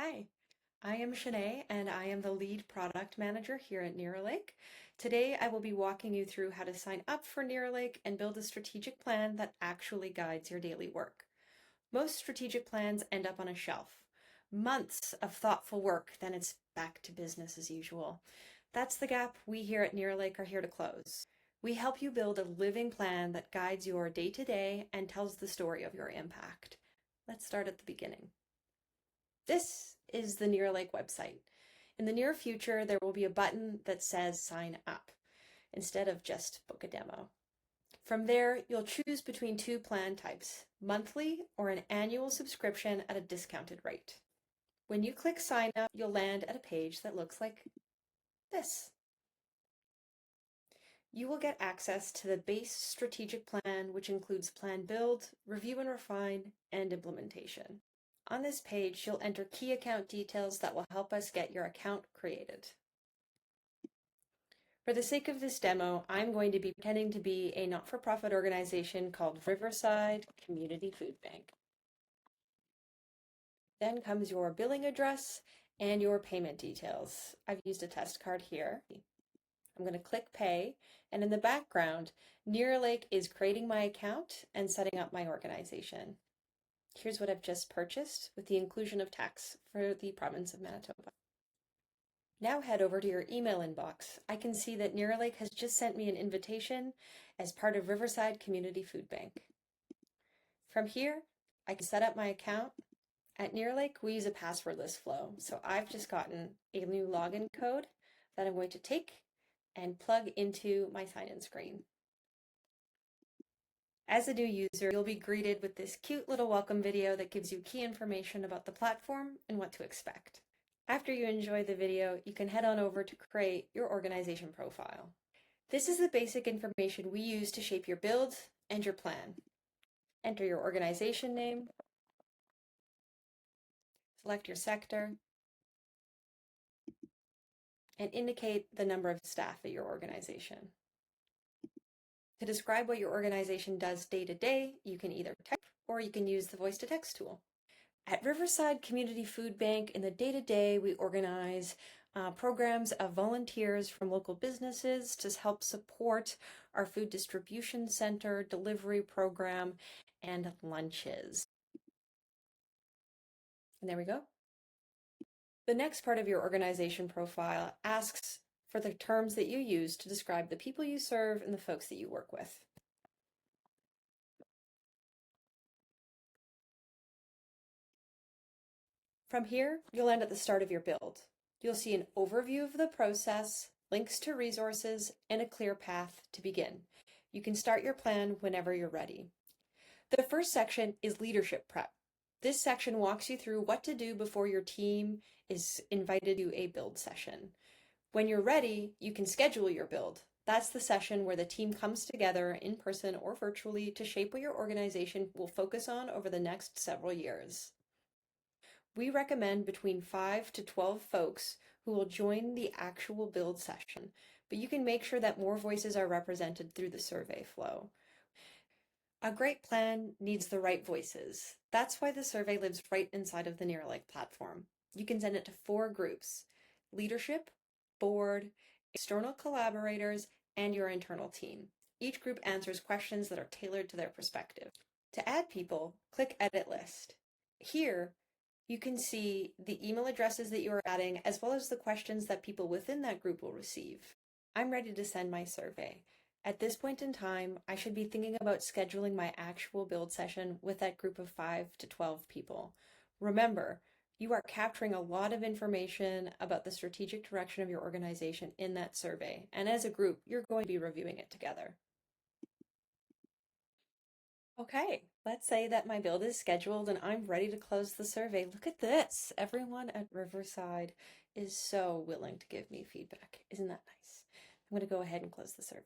Hi, I am Shanae and I am the Lead Product Manager here at Neralake. Today I will be walking you through how to sign up for Neralake and build a strategic plan that actually guides your daily work. Most strategic plans end up on a shelf. Months of thoughtful work, then it's back to business as usual. That's the gap we here at Neralake are here to close. We help you build a living plan that guides your day-to-day and tells the story of your impact. Let's start at the beginning. This is the Neralake website. In the near future, there will be a button that says sign up instead of just book a demo. From there, you'll choose between two plan types, monthly or an annual subscription at a discounted rate. When you click sign up, you'll land at a page that looks like this. You will get access to the base strategic plan, which includes plan build, review and refine, and implementation. On this page, you'll enter key account details that will help us get your account created. For the sake of this demo, I'm going to be pretending to be a not-for-profit organization called Riverside Community Food Bank. Then comes your billing address and your payment details. I've used a test card here. I'm going to click pay, and in the background, Neralake is creating my account and setting up my organization. Here's what I've just purchased with the inclusion of tax for the province of Manitoba. Now head over to your email inbox. I can see that Neralake has just sent me an invitation as part of Riverside Community Food Bank. From here, I can set up my account. At Neralake, we use a passwordless flow, so I've just gotten a new login code that I'm going to take and plug into my sign-in screen. As a new user, you'll be greeted with this cute little welcome video that gives you key information about the platform and what to expect. After you enjoy the video, you can head on over to create your organization profile. This is the basic information we use to shape your build and your plan. Enter your organization name, select your sector, and indicate the number of staff at your organization. To describe what your organization does day to day, you can either type or you can use the voice-to-text tool. At Riverside Community Food Bank, in the day-to-day, we organize programs of volunteers from local businesses to help support our food distribution center, delivery program, and lunches. And there we go. The next part of your organization profile asks for the terms that you use to describe the people you serve and the folks that you work with. From here, you'll end at the start of your build. You'll see an overview of the process, links to resources, and a clear path to begin. You can start your plan whenever you're ready. The first section is leadership prep. This section walks you through what to do before your team is invited to a build session. When you're ready, you can schedule your build. That's the session where the team comes together in person or virtually to shape what your organization will focus on over the next several years. We recommend between 5 to 12 folks who will join the actual build session, but you can make sure that more voices are represented through the survey flow. A great plan needs the right voices. That's why the survey lives right inside of the Neralake platform. You can send it to 4 groups: leadership, board, external collaborators, and your internal team. Each group answers questions that are tailored to their perspective. To add people, click Edit List. Here, you can see the email addresses that you are adding, as well as the questions that people within that group will receive. I'm ready to send my survey. At this point in time, I should be thinking about scheduling my actual build session with that group of 5 to 12 people. Remember, you are capturing a lot of information about the strategic direction of your organization in that survey, and as a group, you're going to be reviewing it together. Okay, let's say that my build is scheduled and I'm ready to close the survey. Look at this. Everyone at Riverside is so willing to give me feedback. Isn't that nice? I'm going to go ahead and close the survey.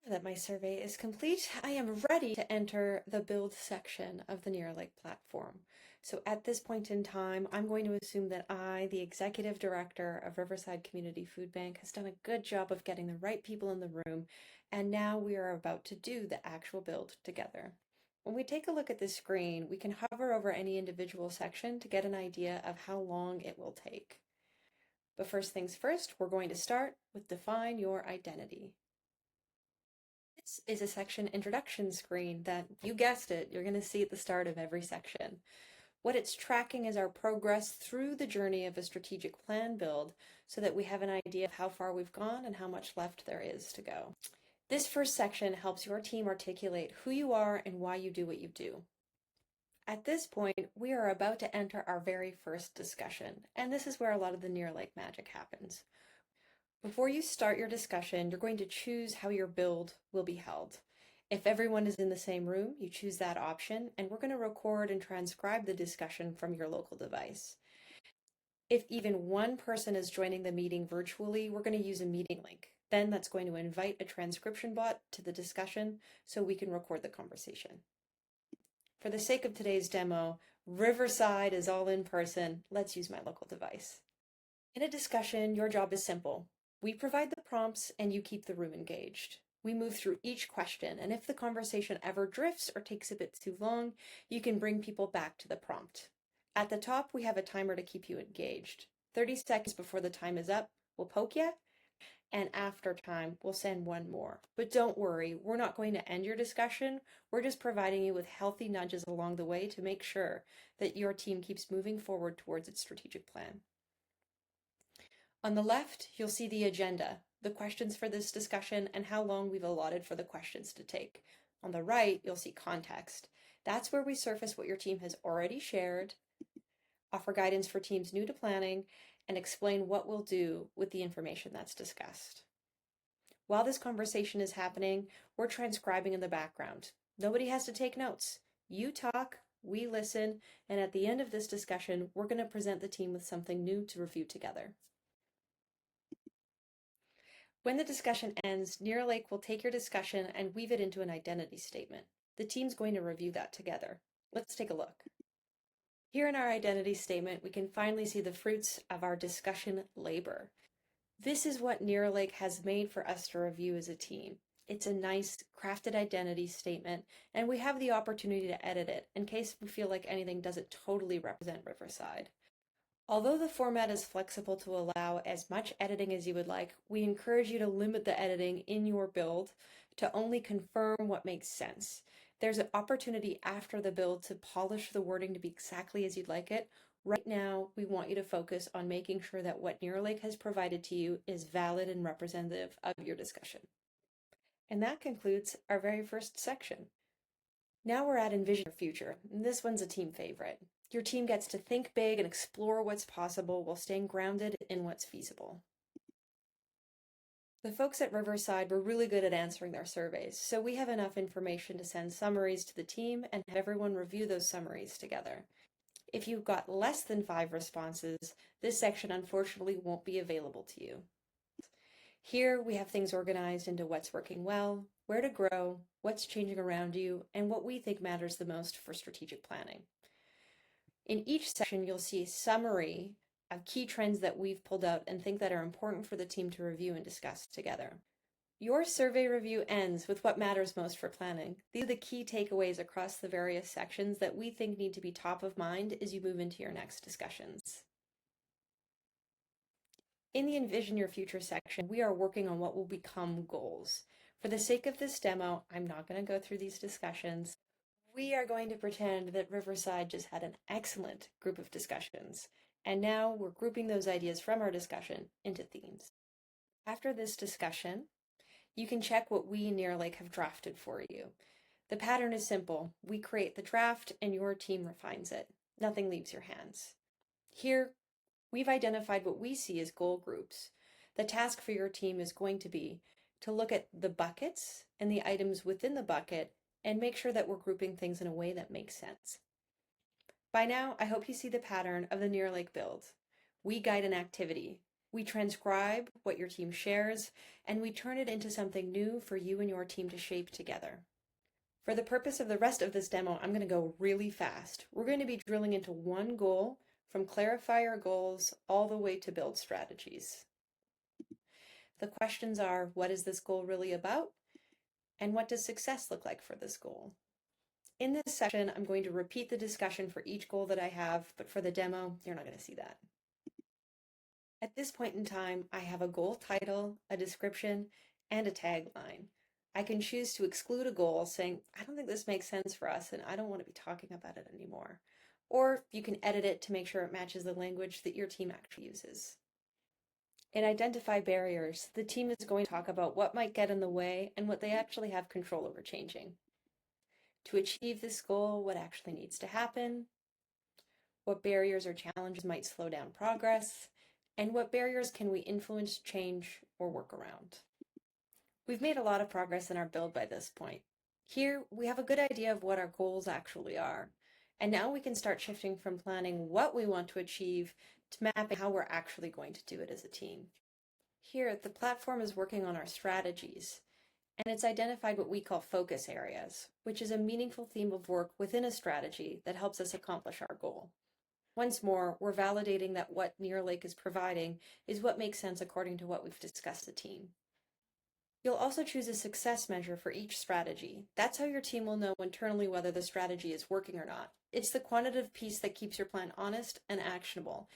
Now that my survey is complete, I am ready to enter the build section of the Neralake platform. So at this point in time, I'm going to assume that I, the executive director of Riverside Community Food Bank, has done a good job of getting the right people in the room, and now we are about to do the actual build together. When we take a look at this screen, we can hover over any individual section to get an idea of how long it will take. But first things first, we're going to start with Define Your Identity. This is a section introduction screen that, you guessed it, you're going to see at the start of every section. What it's tracking is our progress through the journey of a strategic plan build so that we have an idea of how far we've gone and how much left there is to go. This first section helps your team articulate who you are and why you do what you do. At this point, we are about to enter our very first discussion, and this is where a lot of the Neralake magic happens. Before you start your discussion, you're going to choose how your build will be held. If everyone is in the same room, you choose that option, and we're going to record and transcribe the discussion from your local device. If even one person is joining the meeting virtually, we're going to use a meeting link. Then that's going to invite a transcription bot to the discussion so we can record the conversation. For the sake of today's demo, Riverside is all in person. Let's use my local device. In a discussion, your job is simple. We provide the prompts and you keep the room engaged. We move through each question, and if the conversation ever drifts or takes a bit too long, you can bring people back to the prompt. At the top, we have a timer to keep you engaged. 30 seconds before the time is up, we'll poke you, and after time, we'll send one more. But don't worry, we're not going to end your discussion. We're just providing you with healthy nudges along the way to make sure that your team keeps moving forward towards its strategic plan. On the left, you'll see the agenda, the questions for this discussion, and how long we've allotted for the questions to take. On the right, you'll see context. That's where we surface what your team has already shared, offer guidance for teams new to planning, and explain what we'll do with the information that's discussed. While this conversation is happening, we're transcribing in the background. Nobody has to take notes. You talk, we listen, and at the end of this discussion, we're going to present the team with something new to review together. When the discussion ends, Neralake will take your discussion and weave it into an identity statement. The team's going to review that together. Let's take a look. Here in our identity statement, we can finally see the fruits of our discussion labor. This is what Neralake has made for us to review as a team. It's a nice, crafted identity statement, and we have the opportunity to edit it in case we feel like anything doesn't totally represent Riverside. Although the format is flexible to allow as much editing as you would like, we encourage you to limit the editing in your build to only confirm what makes sense. There's an opportunity after the build to polish the wording to be exactly as you'd like it. Right now, we want you to focus on making sure that what Neralake has provided to you is valid and representative of your discussion. And that concludes our very first section. Now we're at Envision Your Future, and this one's a team favorite. Your team gets to think big and explore what's possible while staying grounded in what's feasible. The folks at Riverside were really good at answering their surveys, so we have enough information to send summaries to the team and have everyone review those summaries together. If you've got less than 5 responses, this section unfortunately won't be available to you. Here we have things organized into what's working well, where to grow, what's changing around you, and what we think matters the most for strategic planning. In each section, you'll see a summary of key trends that we've pulled out and think that are important for the team to review and discuss together. Your survey review ends with what matters most for planning. These are the key takeaways across the various sections that we think need to be top of mind as you move into your next discussions. In the Envision Your Future section, we are working on what will become goals. For the sake of this demo, I'm not going to go through these discussions. We are going to pretend that Riverside just had an excellent group of discussions, and now we're grouping those ideas from our discussion into themes. After this discussion, you can check what we in Neralake have drafted for you. The pattern is simple. We create the draft and your team refines it. Nothing leaves your hands. Here, we've identified what we see as goal groups. The task for your team is going to be to look at the buckets and the items within the bucket and make sure that we're grouping things in a way that makes sense. By now, I hope you see the pattern of the Neralake build. We guide an activity. We transcribe what your team shares, and we turn it into something new for you and your team to shape together. For the purpose of the rest of this demo, I'm going to go really fast. We're going to be drilling into one goal, from clarify our goals all the way to build strategies. The questions are, what is this goal really about? And what does success look like for this goal? In this section, I'm going to repeat the discussion for each goal that I have, but for the demo, you're not going to see that. At this point in time, I have a goal title, a description, and a tagline. I can choose to exclude a goal saying, I don't think this makes sense for us and I don't want to be talking about it anymore. Or you can edit it to make sure it matches the language that your team actually uses. In Identify Barriers, the team is going to talk about what might get in the way and what they actually have control over changing. To achieve this goal, what actually needs to happen, what barriers or challenges might slow down progress, and what barriers can we influence, change, or work around. We've made a lot of progress in our build by this point. Here, we have a good idea of what our goals actually are, and now we can start shifting from planning what we want to achieve to mapping how we're actually going to do it as a team. Here, the platform is working on our strategies, and it's identified what we call focus areas, which is a meaningful theme of work within a strategy that helps us accomplish our goal. Once more, we're validating that what Neralake is providing is what makes sense according to what we've discussed as a team. You'll also choose a success measure for each strategy. That's how your team will know internally whether the strategy is working or not. It's the quantitative piece that keeps your plan honest and actionable.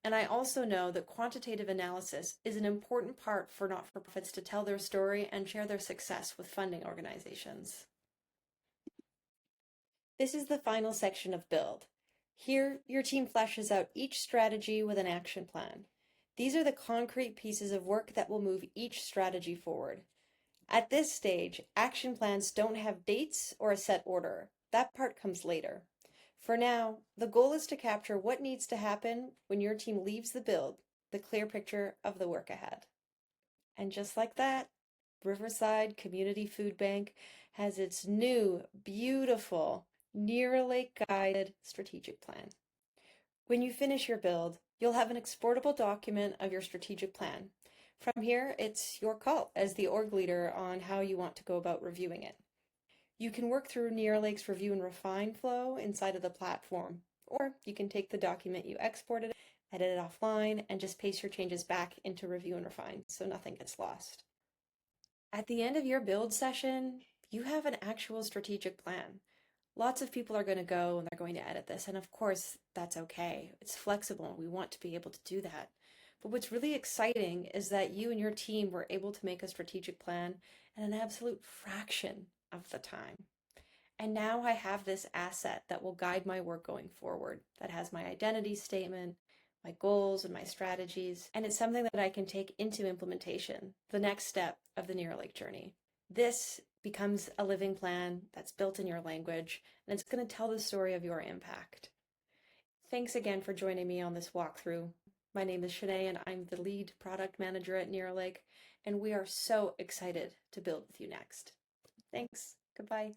And I also know that quantitative analysis is an important part for not-for-profits to tell their story and share their success with funding organizations. This is the final section of Build. Here, your team fleshes out each strategy with an action plan. These are the concrete pieces of work that will move each strategy forward. At this stage, action plans don't have dates or a set order. That part comes later. For now, the goal is to capture what needs to happen when your team leaves the build, the clear picture of the work ahead. And just like that, Riverside Community Food Bank has its new, beautiful, Neralake guided strategic plan. When you finish your build, you'll have an exportable document of your strategic plan. From here, it's your call as the org leader on how you want to go about reviewing it. You can work through Neralake's review and refine flow inside of the platform, or you can take the document you exported, edit it offline, and just paste your changes back into review and refine so nothing gets lost. At the end of your build session, you have an actual strategic plan. Lots of people are going to go and they're going to edit this, and of course, that's okay. It's flexible, and we want to be able to do that. But what's really exciting is that you and your team were able to make a strategic plan in an absolute fraction of the time. And now I have this asset that will guide my work going forward, that has my identity statement, my goals, and my strategies, and it's something that I can take into implementation, the next step of the Neralake journey. This becomes a living plan that's built in your language, and it's going to tell the story of your impact. Thanks again for joining me on this walkthrough. My name is Shanae, and I'm the Lead Product Manager at Neralake, and we are so excited to build with you next. Thanks. Goodbye.